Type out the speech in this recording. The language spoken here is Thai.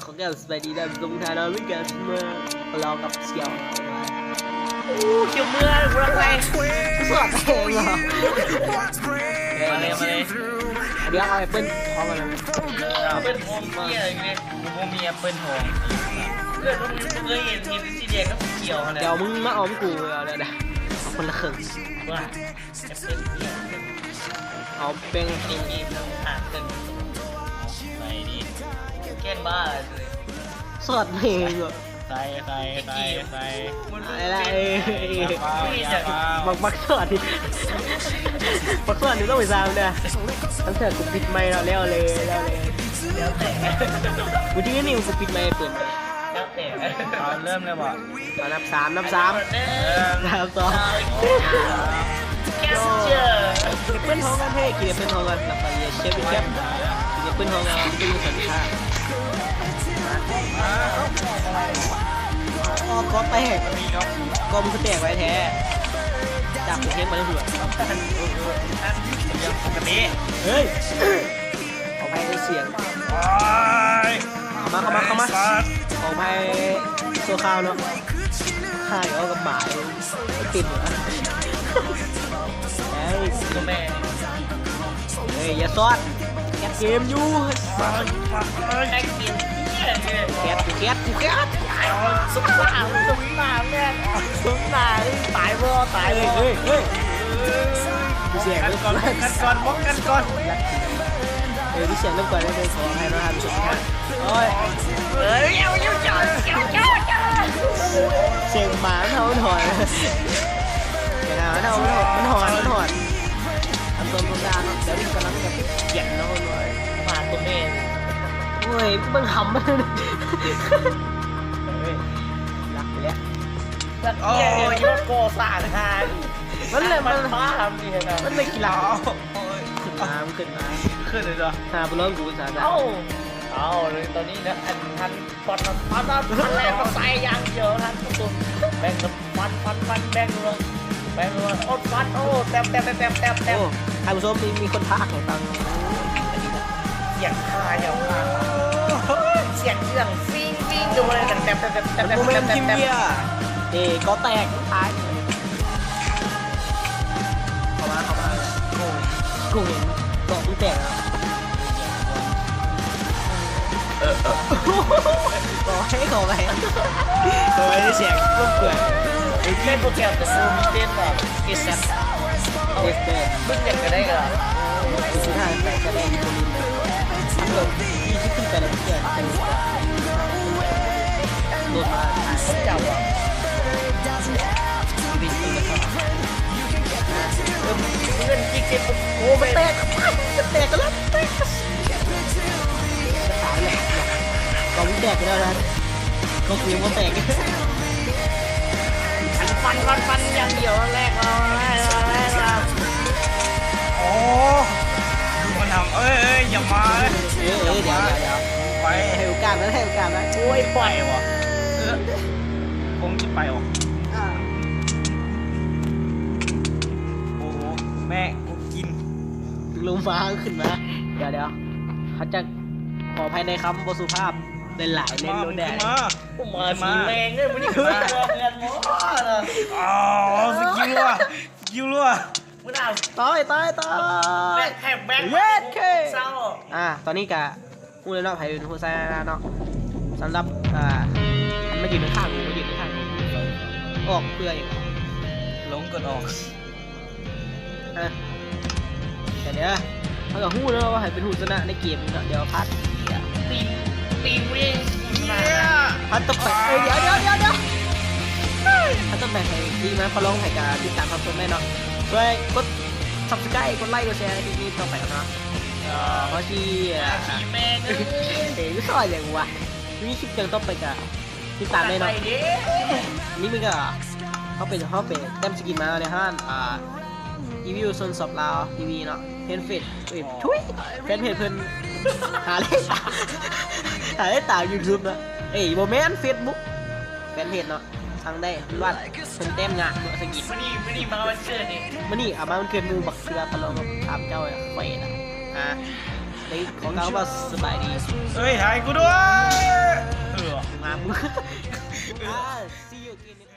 ของแก้วสบายดีนะตรงทางเราไม่เกิดเมื่อเรากับเสี่ยวเกี่ยวเมื่อกูรักไปสอดเองเหรอมาเลยเดี๋ยวเอาแอปเปิ้ลพร้อมกันเลยแอปเปิ้ลทองเกี่ยอะไรเนี่ยผมมีแอปเปิ้ลทองเพื่อนผมเคยเห็นสีแดงก็เขียวอะไรเดี๋ยวมึงมาอ้อมกูเอาเลยนะเอาคนละครึ่งว่าแอปเปิ้ลเขียวเอาเป็นมีทั้งห่างกันไปดิแกล้งบ้าเลยสอดเพลงเหรอใส่อะไรบักสอดดิบักสอดนี่ต้องไปซ้ำเนี่ยตั้งแต่กูปิดไมค์แล้วเลยแล้วแต่กูที่นี่กูปิดไมค์เปิดแล้วแต่เริ่มเลยบ่นับสามนับ2แคสเจอร์เปิ้ลท้องกันเฮ้กินเปิ้ลท้องกันหลับไปเชฟกินเปิ้ลท้องกันเป็นสัญชาติก็แตกก็มึงแตกไว้แท้จับเทปมาแล้วหัวปกติเฮ้ยเอาไปได้เสียงเข้ามาเอาไปโซคาวเนาะข่ายเอากับหมายติดเหรอเฮ้ยอย่าซอดแคทเกมอยู่แคทเกมแคทสุดหนาแม่สุดหนาตายบ่ตายเลยเฮ้ยเสียงกันก่อนบล็อกกันก่อนพี่เสียงเริ่มก่อนเลยขอให้เราทำสุดท้ายโอ้ยเสียงหมาเท่าถอยเสียงหมาเท่ามันหอนทำตัวมุนดาเนาะเดี๋ยวนี้กำลังแบบเขียนนะคนเลยหมาตัวแม่เฮ้ยมึงหำมันรักไปแล้วโอ้ยยกโกสาทานมันเลยมันมาทำนี่นะมันเลยกีฬาขึ้นมาเลยจ้ะหาบุรุษกูสาเอาเลยตอนนี้นะทันฟันแรงก็ใส่ยางเยอะทันตุ่มแบ่งฟันแบ่งเลยโอ้ฟันโอ้แต้มท่านผู้ชมมีคนพากให้ฟังเสียงคายอย่างมากเสียงเรื่องฟิงดูเลยแต้มก็แตกท้ายเข้ามากูเห็นก็มึงแตกแล้วขอไปเสียงลูกเกลือเล่นโปรแกรมแต่ซูมีเต้นแบบเกสเซ็ตเพิ่งเด็กก็ได้กันสุดท้ายแต่ก็ได้ยินเลยทั้งหมดที่ขึ้นไปแล้วเกิดเป็นโดนมาเขาจับอ่ะบินเลยครับเงินกิ๊กเก็บโอ้แตกกันแล้วแตกตายเลยก็วิ่งแตกกันแล้วนะก็คือว่าแตกฟันอย่างเดียวแรกเราโอ้ดูมันทำอย่ามาเดี๋ยวไปให้โอกาสนะโอ้ยปล่อยวะคงจะไปวะโอ้แม่กูกินลงฟ้าขึ้นมาเดี๋ยวเขาจะขอภายในคำบสุภาพเป็นหลายเล่นโดนแดดมาสีแรงเนี่ยมันนี่คือเงินมั้งอ๋อสกิลว่ะมึงเอาตายแฮมแบ็คเย็ดเคตอนนี้กะพูดเลยเนาะไผ่เป็นผู้ชายเนาะสำหรับมายืนข้างออกเพื่ออย่างลงกดออกแต่เดี๋ยวเขาจะพูดแล้วว่าไผ่เป็นผู้ชนะในเกมเนาะเดี๋ยวพัดตีมวิ่งพัดตบไปเดี๋ยวพัดตบไปให้ดีนะพอลองให้การติดตามความสนได้เนาะช่วยกด subscribe กดไลค์กดแชร์ที่นี่ต่อไปเนาะเพราะที่แม่งก็สอยอย่างวะมีคลิปยังต้องไปกับติดตามได้เนาะนี่มึงก็เขาเป็นแต้มสกินมาในห้างรีวิวโซนสอบลาวทีวีเนาะเพจช่วยแฟนเพจเพิ่นหาได้ตาม YouTube เนาะโมเมนต์ Facebook แฟนเพจเนาะทางได้วัดเพิ่นแต้มงานเนาะสกินไม่นี่มาวันเกิดนี่มานี่มาวันเกิดมูบักเสือปะลองถามเจ้าไฟนะเ ในของเขาว่าสบายดี เฮ้ยถ่ายกูด้วยมามึง see you again